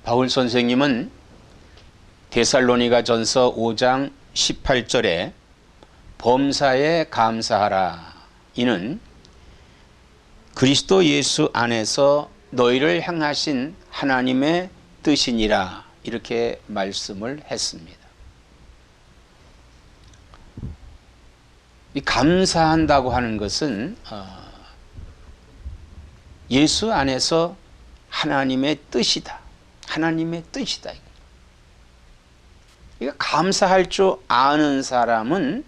바울 선생님은 데살로니가전서 5장 18절에 범사에 감사하라 이는 그리스도 예수 안에서 너희를 향하신 하나님의 뜻이니라 이렇게 말씀을 했습니다. 이 감사한다고 하는 것은 예수 안에서 하나님의 뜻이다. 하나님의 뜻이다. 그러니까 감사할 줄 아는 사람은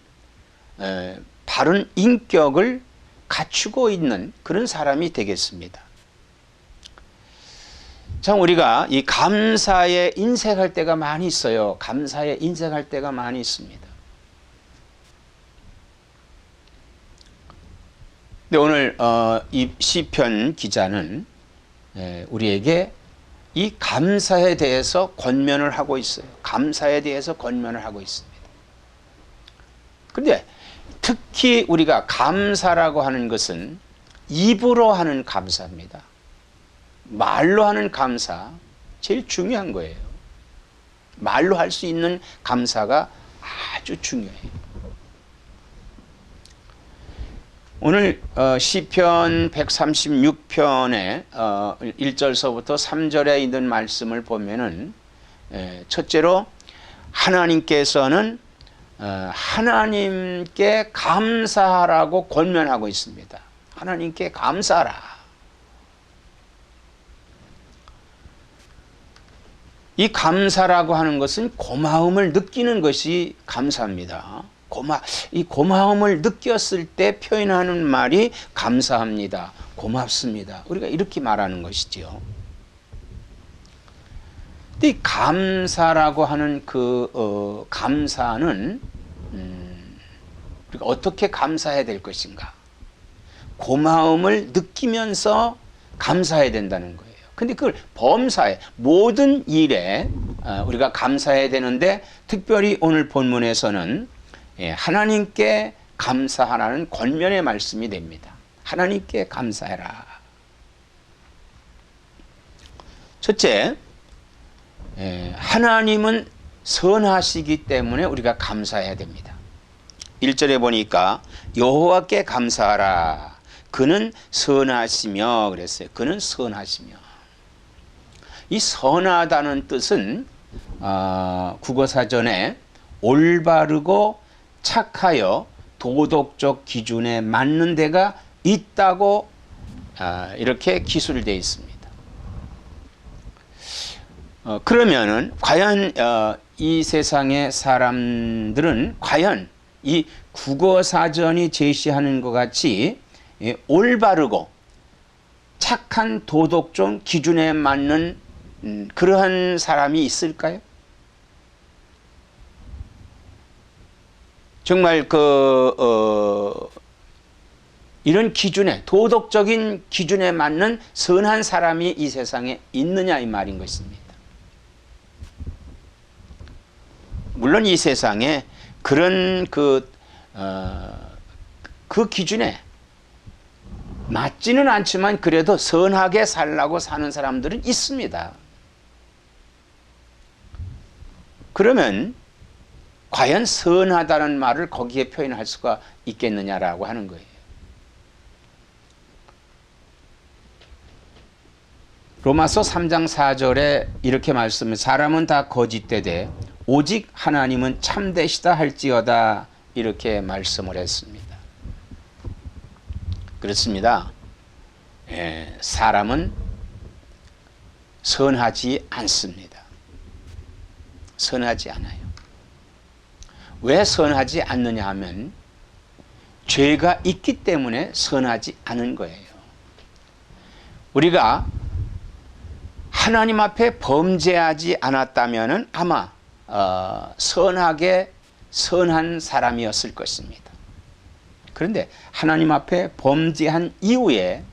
바른 인격을 갖추고 있는 그런 사람이 되겠습니다. 참 우리가 이 감사에 인색할 때가 많이 있어요. 감사에 인색할 때가 많이 있습니다. 근데 오늘 이 시편 기자는 우리에게 이 감사에 대해서 권면을 하고 있어요. 감사에 대해서 권면을 하고 있습니다. 그런데 특히 우리가 감사라고 하는 것은 입으로 하는 감사입니다. 말로 하는 감사 제일 중요한 거예요. 말로 할 수 있는 감사가 아주 중요해요. 오늘 시편 136편의 1절서부터 3절에 있는 말씀을 보면은 첫째로 하나님께서는 하나님께 감사하라고 권면하고 있습니다. 하나님께 감사하라. 이 감사라고 하는 것은 고마움을 느끼는 것이 감사입니다. 이 고마움을 느꼈을 때 표현하는 말이 감사합니다. 고맙습니다. 우리가 이렇게 말하는 것이지요. 근데 이 감사라고 하는 감사는 우리가 어떻게 감사해야 될 것인가? 고마움을 느끼면서 감사해야 된다는 거예요. 근데 그걸 범사에 모든 일에 우리가 감사해야 되는데 특별히 오늘 본문에서는 하나님께 감사하라는 권면의 말씀이 됩니다. 하나님께 감사해라. 첫째, 하나님은 선하시기 때문에 우리가 감사해야 됩니다. 1절에 보니까 여호와께 감사하라. 그는 선하시며 그랬어요. 그는 선하시며. 이 선하다는 뜻은 국어사전에 올바르고 착하여 도덕적 기준에 맞는 데가 있다고 이렇게 기술되어 있습니다. 그러면은 과연 이 세상의 사람들은 과연 이 국어사전이 제시하는 것 같이 올바르고 착한 도덕적 기준에 맞는 그러한 사람이 있을까요? 정말 이런 기준에 도덕적인 기준에 맞는 선한 사람이 이 세상에 있느냐 이 말인 것입니다. 물론 이 세상에 그런 그 기준에 맞지는 않지만 그래도 선하게 살라고 사는 사람들은 있습니다. 그러면 과연 선하다는 말을 거기에 표현할 수가 있겠느냐라고 하는 거예요. 로마서 3장 4절에 이렇게 말씀을 사람은 다 거짓되되 오직 하나님은 참되시다 할지어다 이렇게 말씀을 했습니다. 그렇습니다. 사람은 선하지 않습니다. 선하지 않아요. 왜 선하지 않느냐 하면 죄가 있기 때문에 선하지 않은 거예요. 우리가 하나님 앞에 범죄하지 않았다면 아마 선한 사람이었을 것입니다. 그런데 하나님 앞에 범죄한 이후에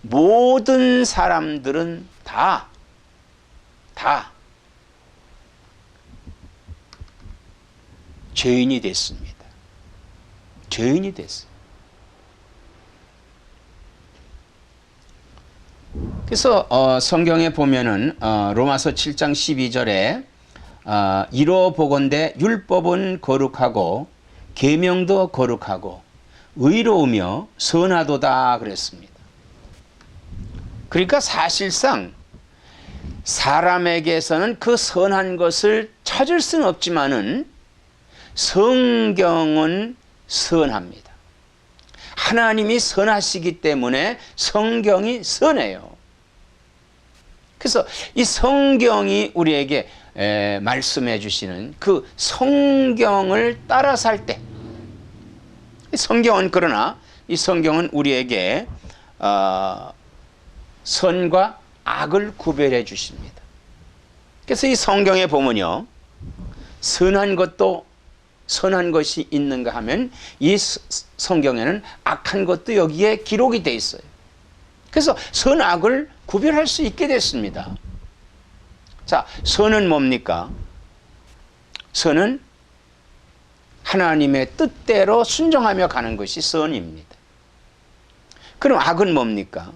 모든 사람들은 다 죄인이 됐습니다. 죄인이 됐어요. 그래서 성경에 보면은 로마서 7장 12절에 이로 보건대 율법은 거룩하고 계명도 거룩하고 의로우며 선하도다 그랬습니다. 그러니까 사실상 사람에게서는 그 선한 것을 찾을 수는 없지만은 성경은 선합니다. 하나님이 선하시기 때문에 성경이 선해요. 그래서 이 성경이 우리에게 말씀해 주시는 그 성경을 따라 살 때, 성경은 그러나 이 성경은 우리에게 선과 악을 구별해 주십니다. 그래서 이 성경에 보면요, 선한 것도 선한 것이 있는가 하면 이 성경에는 악한 것도 여기에 기록이 돼 있어요. 그래서 선악을 구별할 수 있게 됐습니다. 자, 선은 뭡니까? 선은 하나님의 뜻대로 순종하며 가는 것이 선입니다. 그럼 악은 뭡니까?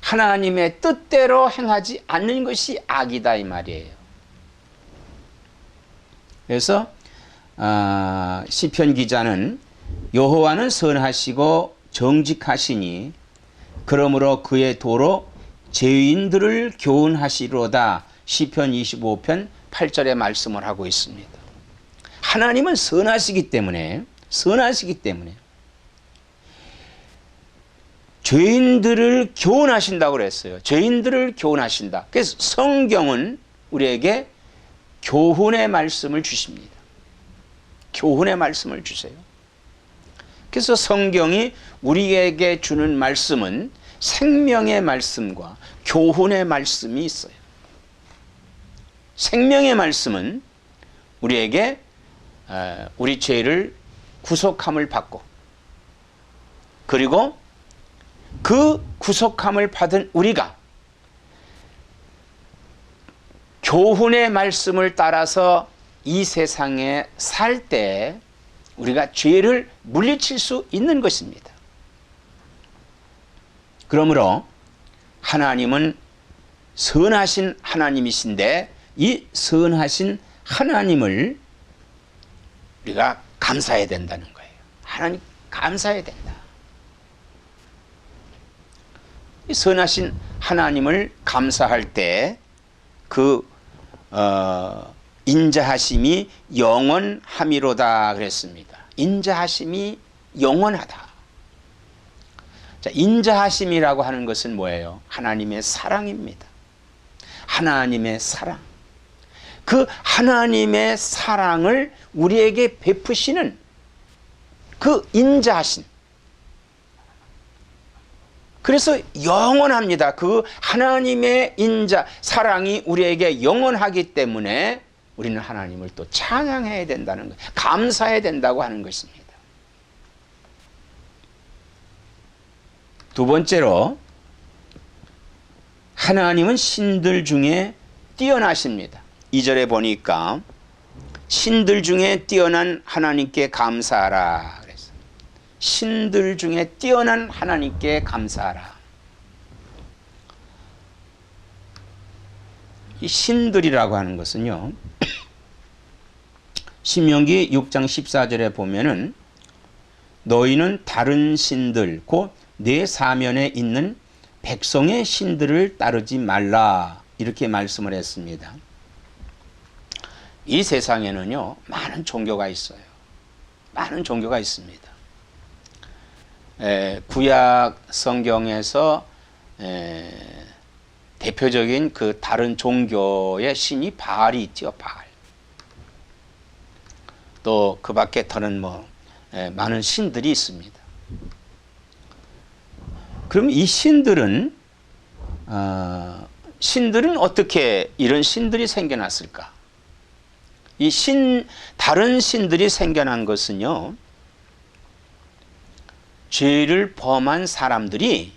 하나님의 뜻대로 행하지 않는 것이 악이다 이 말이에요. 그래서 시편 기자는 여호와는 선하시고 정직하시니 그러므로 그의 도로 죄인들을 교훈하시로다. 시편 25편 8절에 말씀을 하고 있습니다. 하나님은 선하시기 때문에 죄인들을 교훈하신다고 그랬어요. 죄인들을 교훈하신다. 그래서 성경은 우리에게 교훈의 말씀을 주십니다. 교훈의 말씀을 주세요. 그래서 성경이 우리에게 주는 말씀은 생명의 말씀과 교훈의 말씀이 있어요. 생명의 말씀은 우리에게 우리 죄를 구속함을 받고, 그리고 그 구속함을 받은 우리가 교훈의 말씀을 따라서 이 세상에 살 때 우리가 죄를 물리칠 수 있는 것입니다. 그러므로 하나님은 선하신 하나님이신데 이 선하신 하나님을 우리가 감사해야 된다는 거예요. 하나님 감사해야 된다. 이 선하신 하나님을 감사할 때 그 인자하심이 영원함이로다 그랬습니다. 인자하심이 영원하다. 자, 인자하심이라고 하는 것은 뭐예요? 하나님의 사랑입니다. 하나님의 사랑. 그 하나님의 사랑을 우리에게 베푸시는 그 인자하심. 그래서 영원합니다. 그 하나님의 인자, 사랑이 우리에게 영원하기 때문에 우리는 하나님을 또 찬양해야 된다는 것, 감사해야 된다고 하는 것입니다. 두 번째로, 하나님은 신들 중에 뛰어나십니다. 2절에 보니까 신들 중에 뛰어난 하나님께 감사하라 그랬어요. 신들 중에 뛰어난 하나님께 감사하라. 이 신들이라고 하는 것은요, 신명기 6장 14절에 보면은 너희는 다른 신들 곧 내 사면에 있는 백성의 신들을 따르지 말라 이렇게 말씀을 했습니다. 이 세상에는요, 많은 종교가 있어요. 많은 종교가 있습니다. 구약 성경에서 대표적인 그 다른 종교의 신이 바알이 있죠. 바알. 또 그 밖에 더는 많은 신들이 있습니다. 그럼 이 신들은 어떻게 이런 신들이 생겨났을까? 다른 신들이 생겨난 것은요, 죄를 범한 사람들이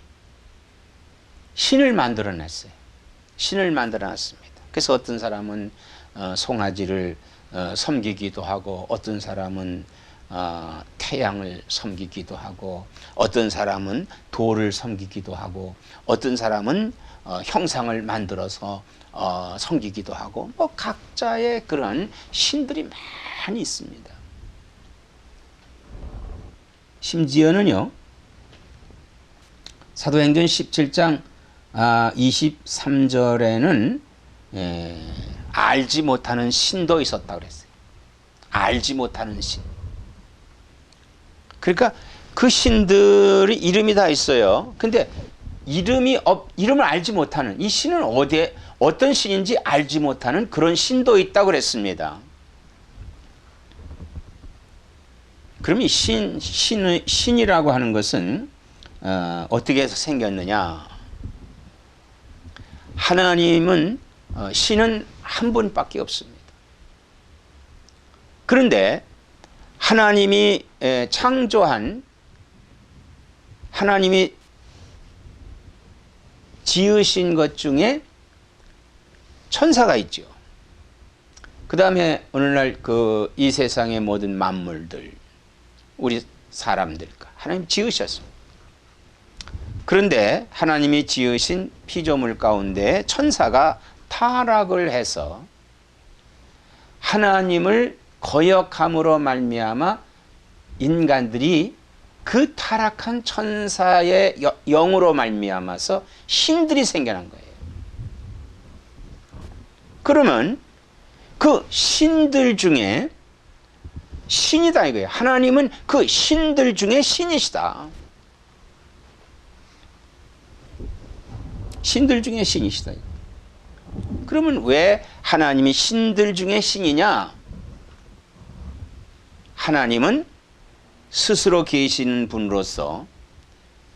신을 만들어냈어요. 신을 만들어놨습니다. 그래서 어떤 사람은 송아지를 섬기기도 하고, 어떤 사람은 태양을 섬기기도 하고, 어떤 사람은 돌을 섬기기도 하고, 어떤 사람은 형상을 만들어서 섬기기도 하고 뭐 각자의 그런 신들이 많이 있습니다. 심지어는요, 사도행전 17장 23절에는 알지 못하는 신도 있었다고 그랬어요. 알지 못하는 신. 그러니까 그 신들이 이름이 다 있어요. 근데 이름을 알지 못하는, 이 신은 어떤 신인지 알지 못하는 그런 신도 있다고 그랬습니다. 그럼 이 신이라고 하는 것은 어떻게 해서 생겼느냐? 하나님은 신은 한 분밖에 없습니다. 그런데 하나님이 창조한, 하나님이 지으신 것 중에 천사가 있죠. 그 다음에 오늘날 이 세상의 모든 만물들, 우리 사람들, 하나님 지으셨습니다. 그런데 하나님이 지으신 피조물 가운데 천사가 타락을 해서 하나님을 거역함으로 말미암아 인간들이 그 타락한 천사의 영으로 말미암아서 신들이 생겨난 거예요. 그러면 그 신들 중에 신이다 이거예요. 하나님은 그 신들 중에 신이시다. 신들 중에 신이시다. 그러면 왜 하나님이 신들 중에 신이냐? 하나님은 스스로 계신 분으로서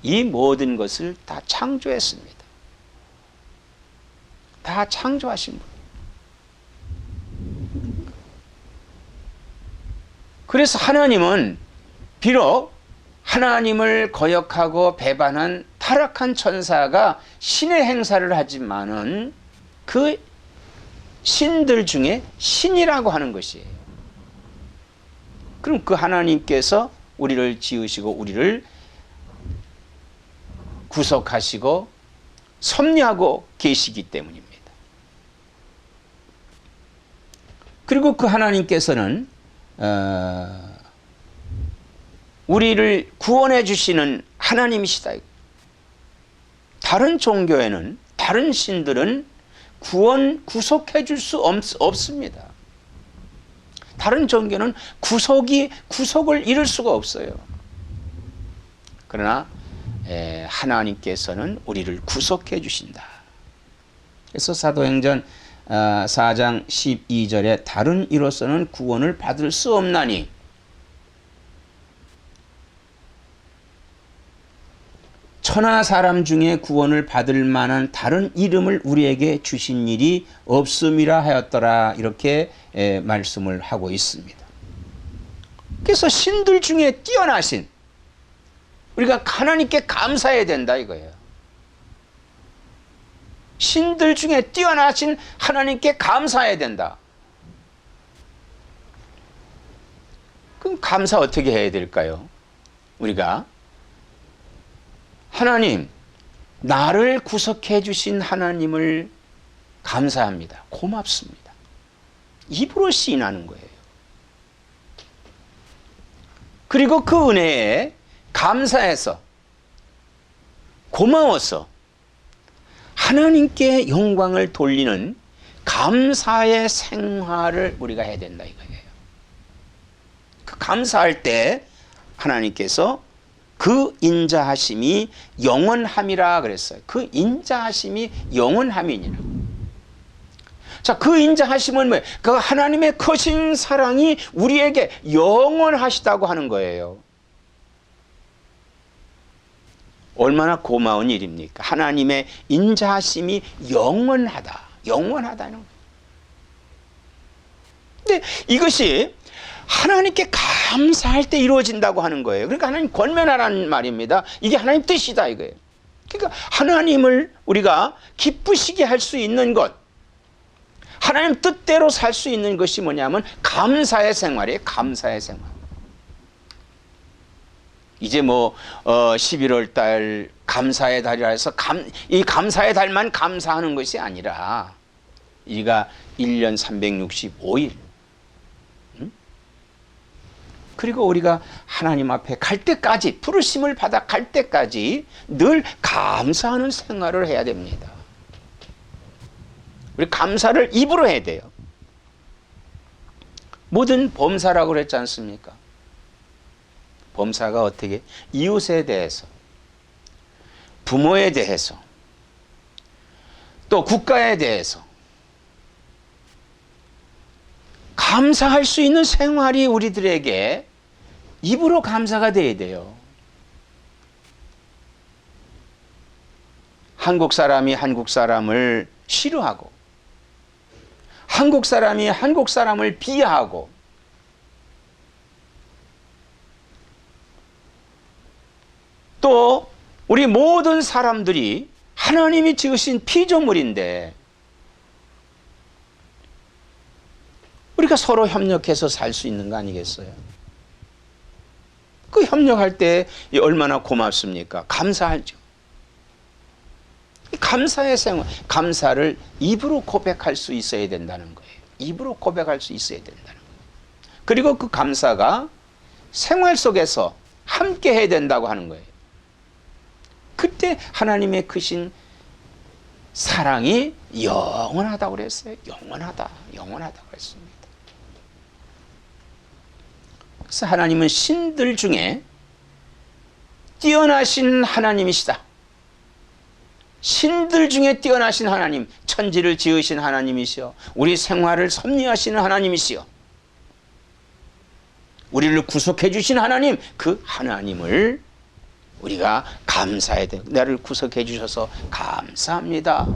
이 모든 것을 다 창조했습니다. 다 창조하신 분. 그래서 하나님은 비록 하나님을 거역하고 배반한 타락한 천사가 신의 행사를 하지만은 그 신들 중에 신이라고 하는 것이에요. 그럼 그 하나님께서 우리를 지으시고 우리를 구속하시고 섭리하고 계시기 때문입니다. 그리고 그 하나님께서는 우리를 구원해 주시는 하나님이시다. 다른 종교에는, 다른 신들은 구속해 줄 수 없습니다. 다른 종교는 구속을 이룰 수가 없어요. 그러나 하나님께서는 우리를 구속해 주신다. 그래서 사도행전 4장 12절에 다른 이로서는 구원을 받을 수 없나니 천하 사람 중에 구원을 받을 만한 다른 이름을 우리에게 주신 일이 없음이라 하였더라. 이렇게 말씀을 하고 있습니다. 그래서 신들 중에 뛰어나신, 우리가 하나님께 감사해야 된다 이거예요. 신들 중에 뛰어나신 하나님께 감사해야 된다. 그럼 감사 어떻게 해야 될까요? 우리가 하나님, 나를 구속해 주신 하나님을 감사합니다. 고맙습니다. 입으로 시인하는 거예요. 그리고 그 은혜에 감사해서, 고마워서 하나님께 영광을 돌리는 감사의 생활을 우리가 해야 된다 이거예요. 그 감사할 때 하나님께서 그 인자하심이 영원함이라 그랬어요. 그 인자하심이 영원함이니라. 자, 그 인자하심은 뭐예요? 그 하나님의 크신 사랑이 우리에게 영원하시다고 하는 거예요. 얼마나 고마운 일입니까? 하나님의 인자하심이 영원하다. 영원하다는 거예요. 근데 이것이 하나님께 감사할 때 이루어진다고 하는 거예요. 그러니까 하나님 권면하라는 말입니다. 이게 하나님 뜻이다 이거예요. 그러니까 하나님을 우리가 기쁘시게 할 수 있는 것, 하나님 뜻대로 살 수 있는 것이 뭐냐면 감사의 생활이에요. 감사의 생활. 이제 11월 달 감사의 달이라 해서 이 감사의 달만 감사하는 것이 아니라 우리가 1년 365일 그리고 우리가 하나님 앞에 갈 때까지 부르심을 받아 갈 때까지 늘 감사하는 생활을 해야 됩니다. 우리 감사를 입으로 해야 돼요. 모든 범사라고 그랬지 않습니까? 범사가 어떻게 이웃에 대해서 부모에 대해서 또 국가에 대해서 감사할 수 있는 생활이 우리들에게 입으로 감사가 돼야 돼요. 한국 사람이 한국 사람을 싫어하고 한국 사람이 한국 사람을 비하하고 또 우리 모든 사람들이 하나님이 지으신 피조물인데 우리가 서로 협력해서 살 수 있는 거 아니겠어요? 그 협력할 때 얼마나 고맙습니까? 감사하죠. 감사의 생활, 감사를 입으로 고백할 수 있어야 된다는 거예요. 입으로 고백할 수 있어야 된다는 거예요. 그리고 그 감사가 생활 속에서 함께 해야 된다고 하는 거예요. 그때 하나님의 크신 사랑이 영원하다고 그랬어요. 영원하다고 그랬습니다. 그래서 하나님은 신들 중에 뛰어나신 하나님이시다. 신들 중에 뛰어나신 하나님, 천지를 지으신 하나님이시여, 우리 생활을 섭리하시는 하나님이시여, 우리를 구속해 주신 하나님, 그 하나님을 우리가 감사해야 돼요. 나를 구속해 주셔서 감사합니다.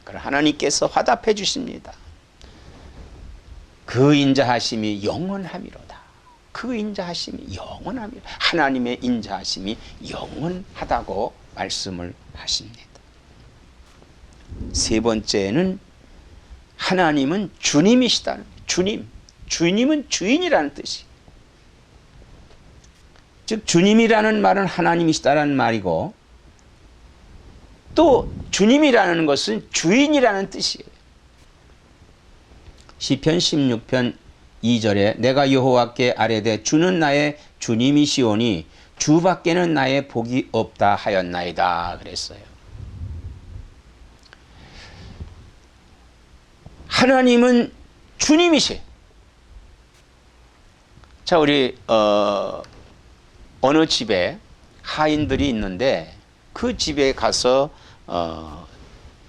그럼 하나님께서 화답해 주십니다. 그 인자하심이 영원함이로다. 그 인자하심이 영원함이로다. 하나님의 인자하심이 영원하다고 말씀을 하십니다. 세 번째는 하나님은 주님이시다는 거예요. 주님은 주인이라는 뜻이. 즉 주님이라는 말은 하나님이시다라는 말이고 또 주님이라는 것은 주인이라는 뜻이에요. 시편 16편 2절에 내가 여호와께 아뢰되 주는 나의 주님이시오니 주밖에는 나의 복이 없다 하였나이다 그랬어요. 하나님은 주님이시. 자, 우리 어느 집에 하인들이 있는데 그 집에 가서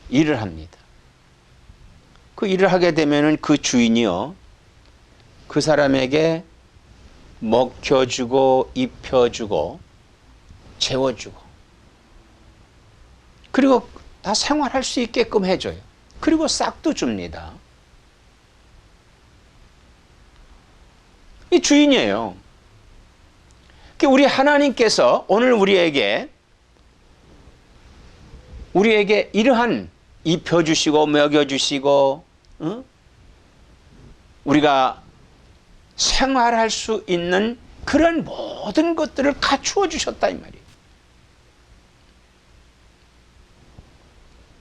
일을 합니다. 그 일을 하게 되면은 그 주인이요, 그 사람에게 먹혀주고 입혀주고 재워주고 그리고 다 생활할 수 있게끔 해줘요. 그리고 싹도 줍니다. 이 주인이에요. 우리 하나님께서 오늘 우리에게 이러한 입혀주시고 먹여주시고 우리가 생활할 수 있는 그런 모든 것들을 갖추어 주셨다 이 말이에요.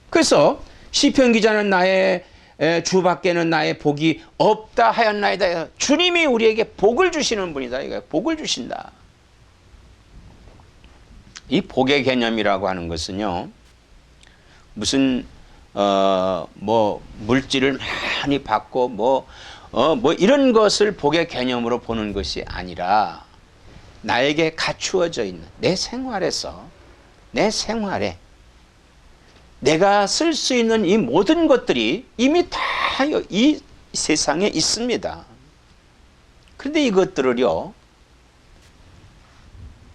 그래서 시편 기자는 나의 주밖에는 나의 복이 없다 하였나이다. 주님이 우리에게 복을 주시는 분이다. 이거예요. 복을 주신다. 이 복의 개념이라고 하는 것은요, 무슨 물질을 많이 받고 이런 것을 복의 개념으로 보는 것이 아니라 나에게 갖추어져 있는 내 생활에 내가 쓸 수 있는 이 모든 것들이 이미 다 이 세상에 있습니다. 그런데 이것들을요,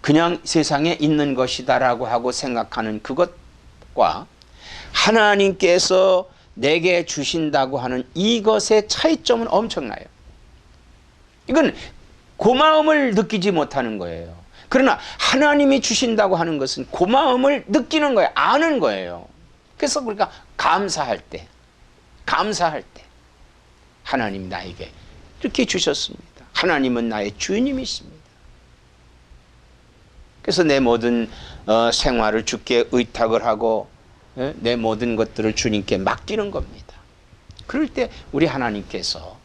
그냥 세상에 있는 것이다라고 하고 생각하는 그것과 하나님께서 내게 주신다고 하는 이것의 차이점은 엄청나요. 이건 고마움을 느끼지 못하는 거예요. 그러나 하나님이 주신다고 하는 것은 고마움을 느끼는 거예요. 아는 거예요. 그래서 우리가 감사할 때 하나님 나에게 이렇게 주셨습니다. 하나님은 나의 주님이십니다. 그래서 내 모든 생활을 주께 의탁을 하고 내 모든 것들을 주님께 맡기는 겁니다. 그럴 때 우리 하나님께서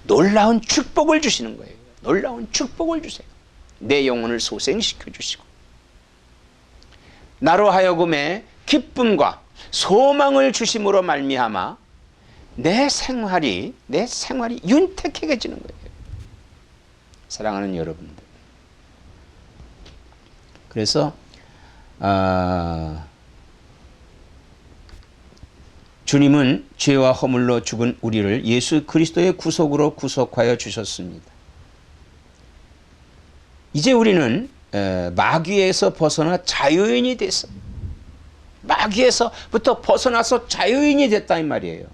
놀라운 축복을 주시는 거예요. 놀라운 축복을 주세요. 내 영혼을 소생시켜 주시고 나로 하여금의 기쁨과 소망을 주심으로 말미암아 내 생활이 윤택해지는 거예요. 사랑하는 여러분들, 그래서 주님은 죄와 허물로 죽은 우리를 예수 그리스도의 구속으로 구속하여 주셨습니다. 이제 우리는 마귀에서 벗어나 자유인이 됐어. 마귀에서부터 벗어나서 자유인이 됐다 이 말이에요.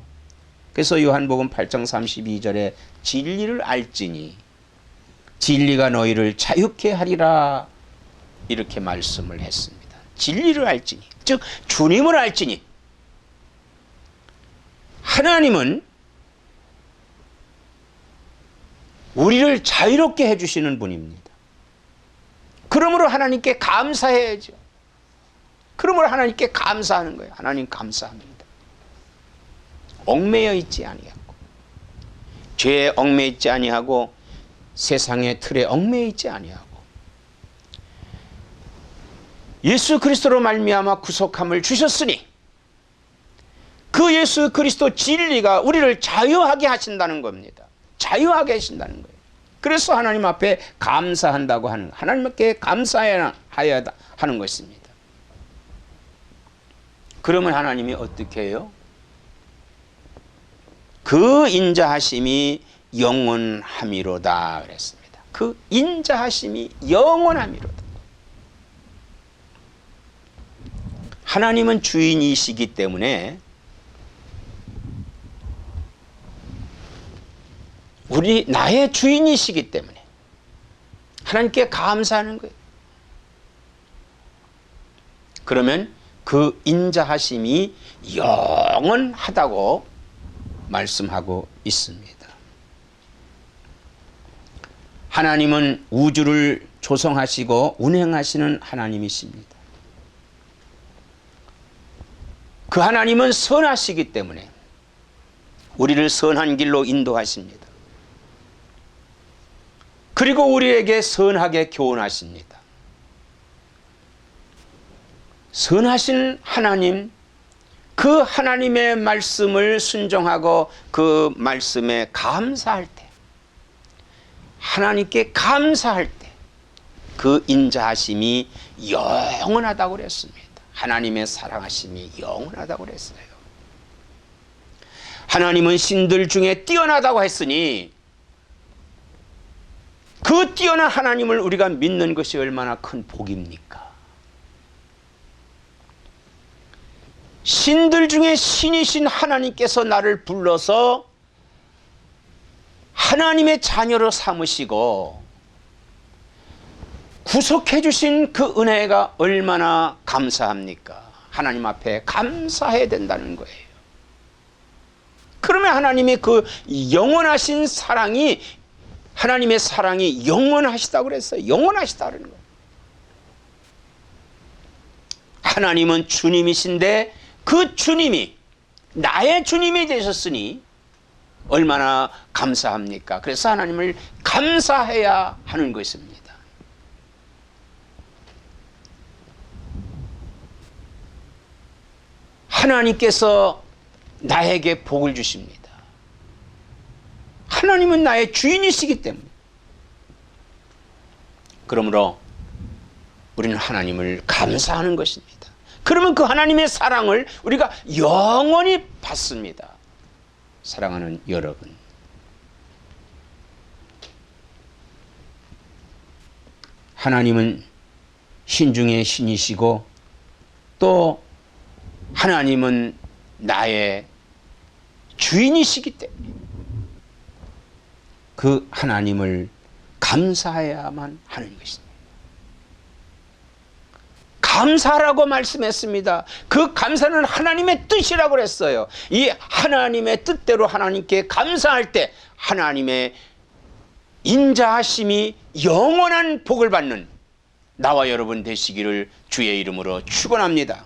그래서 요한복음 8장 32절에 진리를 알지니 진리가 너희를 자유케 하리라 이렇게 말씀을 했습니다. 진리를 알지니, 즉 주님을 알지니. 하나님은 우리를 자유롭게 해주시는 분입니다. 그러므로 하나님께 감사해야죠. 그러므로 하나님께 감사하는 거예요. 하나님 감사합니다. 얽매여 있지 아니하고, 죄에 얽매여 있지 아니하고, 세상의 틀에 얽매여 있지 아니하고, 예수 그리스도로 말미암아 구속함을 주셨으니 그 예수 그리스도 진리가 우리를 자유하게 하신다는 겁니다. 자유하게 하신다는 거예요. 그래서 하나님 앞에 감사한다고 하는, 하나님께 감사해야 하는 것입니다. 그러면 하나님이 어떻게 해요? 그 인자하심이 영원함이로다 그랬습니다. 그 인자하심이 영원함이로다. 하나님은 주인이시기 때문에 나의 주인이시기 때문에 하나님께 감사하는 거예요. 그러면 그 인자하심이 영원하다고 말씀하고 있습니다. 하나님은 우주를 조성하시고 운행하시는 하나님이십니다. 그 하나님은 선하시기 때문에 우리를 선한 길로 인도하십니다. 그리고 우리에게 선하게 교훈하십니다. 선하신 하나님, 그 하나님의 말씀을 순종하고 그 말씀에 감사할 때, 하나님께 감사할 때 그 인자하심이 영원하다고 그랬습니다. 하나님의 사랑하심이 영원하다고 그랬어요. 하나님은 신들 중에 뛰어나다고 했으니 그 뛰어난 하나님을 우리가 믿는 것이 얼마나 큰 복입니까? 신들 중에 신이신 하나님께서 나를 불러서 하나님의 자녀로 삼으시고 구속해 주신 그 은혜가 얼마나 감사합니까? 하나님 앞에 감사해야 된다는 거예요. 그러면 하나님의 그 영원하신 사랑이, 하나님의 사랑이 영원하시다고 그랬어요. 영원하시다고 그러는 거예요. 하나님은 주님이신데 그 주님이 나의 주님이 되셨으니 얼마나 감사합니까? 그래서 하나님을 감사해야 하는 것입니다. 하나님께서 나에게 복을 주십니다. 하나님은 나의 주인이시기 때문에. 그러므로 우리는 하나님을 감사하는 것입니다. 그러면 그 하나님의 사랑을 우리가 영원히 받습니다. 사랑하는 여러분, 하나님은 신 중에 신이시고 또 하나님은 나의 주인이시기 때문에 그 하나님을 감사해야만 하는 것입니다. 감사라고 말씀했습니다. 그 감사는 하나님의 뜻이라고 그랬어요. 이 하나님의 뜻대로 하나님께 감사할 때 하나님의 인자하심이 영원한 복을 받는 나와 여러분 되시기를 주의 이름으로 축원합니다.